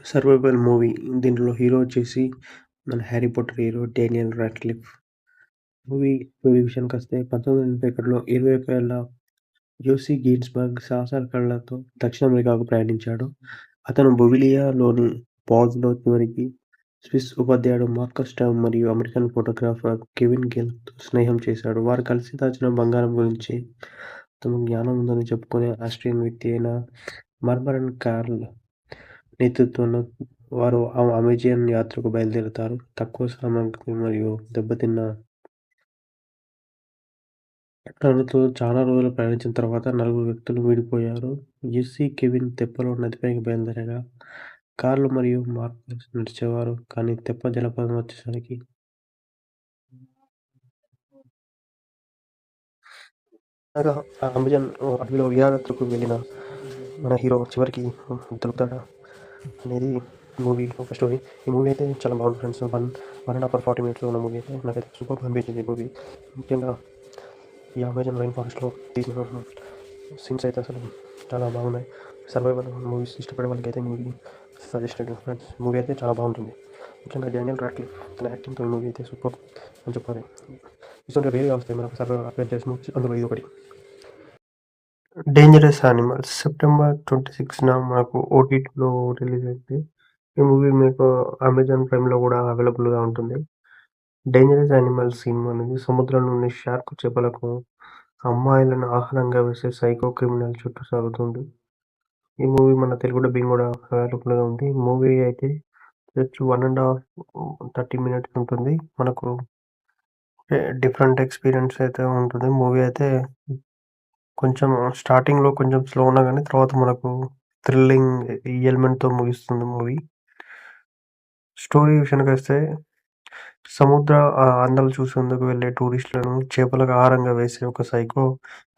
Survival movie. దీంట్లో hero వచ్చేసి మన 'Harry Potter' hero 'Daniel Radcliffe'. Movie విషయానికొస్తే 1981లో 21 ఏళ్ల జోసీ గిన్స్‌బర్గ్ సాహసాల కలలతో దక్షిణ అమెరికాకు ప్రయాణించాడు. అతను బొలివియాలోని పాజ్‌లో చివరికి స్విస్ ఉపాధ్యాయుడు మార్కస్ టామ్ మరియు అమెరికన్ ఫోటోగ్రాఫర్ కెవిన్ గేల్‌తో స్నేహం చేశాడు. వారు కలిసి దాచిన బంగారం గురించి తమకు జ్ఞానం ఉందని చెప్పుకునే ఆస్ట్రియన్ వ్యక్తి అయిన మర్మరన్ కార్ల్ నేతృత్వంలో వారు అమెజాన్ యాత్రకు బయలుదేరతారు. తక్కువ సామగ్రి మరియు దెబ్బతిన్న పట్టణాలతో చాలా రోజులు ప్రయాణించిన తర్వాత నలుగురు వ్యక్తులు విడిపోయారు. జెస్సీ, కెవిన్ తెప్పలో నదిపైకి బయలుదేరగా, కార్ల్ మరియు మార్కస్ నడిచేవారు. కానీ తెప్ప జలపాతం వచ్చేసరికి ఆ అమెజాన్ అడవిలో విహారయాత్రకు వెళ్ళిన మన హీరో చివరికి దొరుకుతాడా అనేది మూవీ ఒక స్టోరీ. ఈ మూవీ అయితే చాలా బాగుంది ఫ్రెండ్స్. 1.5 40 మినిట్స్‌లో ఉన్న మూవీ అయితే నాకైతే సూపర్‌గా అనిపించింది ఈ మూవీ. ముఖ్యంగా ఈ అమెజాన్ రైన్ ఫారెస్ట్‌లో తీసిన సీన్స్ అయితే అసలు చాలా బాగున్నాయి. సర్వైవల్ మూవీస్ ఇష్టపడే వాళ్ళకైతే మూవీ సజెస్టెడ్ ఫ్రెండ్స్. మూవీ అయితే చాలా బాగుంటుంది. ముఖ్యంగా డానియల్ రాడ్‌క్లిఫ్ తన యాక్టింగ్‌తో ఈ మూవీ అయితే సూపర్ అని చెప్పాలి. ఇటువంటి రేర్‌గా వస్తాయి మనకు సర్వైవల్ అడ్వెంచర్స్ మూవీస్, అందులో ఇది ఒకటి. 'డేంజరస్ యానిమల్స్' సెప్టెంబర్ 26న మనకు ఓటీటీలో రిలీజ్ అయింది. ఈ మూవీ మీకు అమెజాన్ ప్రైమ్‌లో కూడా అవైలబుల్‌గా ఉంటుంది. 'డేంజరస్ యానిమల్స్' సినిమా అనేది సముద్రంలోని షార్క్ చేపలకు అమ్మాయిలను ఆహారంగా వేసే సైకో క్రిమినల్ చుట్టూ సాగుతుంది. ఈ మూవీ మన తెలుగు డబ్బింగ్ కూడా అవైలబుల్‌గా ఉంది. మూవీ అయితే జస్ట్ 1.5 30 మినిట్స్ ఉంటుంది. మనకు డిఫరెంట్ ఎక్స్‌పీరియన్స్ అయితే ఉంటుంది. మూవీ అయితే కొంచెం స్టార్టింగ్‌లో కొంచెం స్లో ఉన్నా గానీ తర్వాత మనకు థ్రిల్లింగ్ ఎలిమెంట్‌తో ముగుస్తుంది మూవీ. స్టోరీ విషయానికొస్తే సముద్ర అందాలు చూసేందుకు వెళ్ళే టూరిస్టులను చేపలకు ఆహారంగా వేసే ఒక సైకో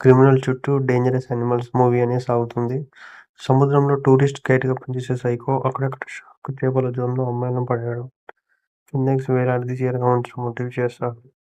క్రిమినల్ చుట్టూ 'డేంజరస్ యానిమల్స్' మూవీ అనేది సాగుతుంది. సముద్రంలో టూరిస్ట్ గైడ్‌గా పనిచేసే సైకో అక్కడక్కడ షార్క్ చేపల జోన్‌లో అమ్మాయిలను పడేయడం, కిందకి వేలాడదీసి ఎరగా ఉంచడం వంటివి చేస్తాడు.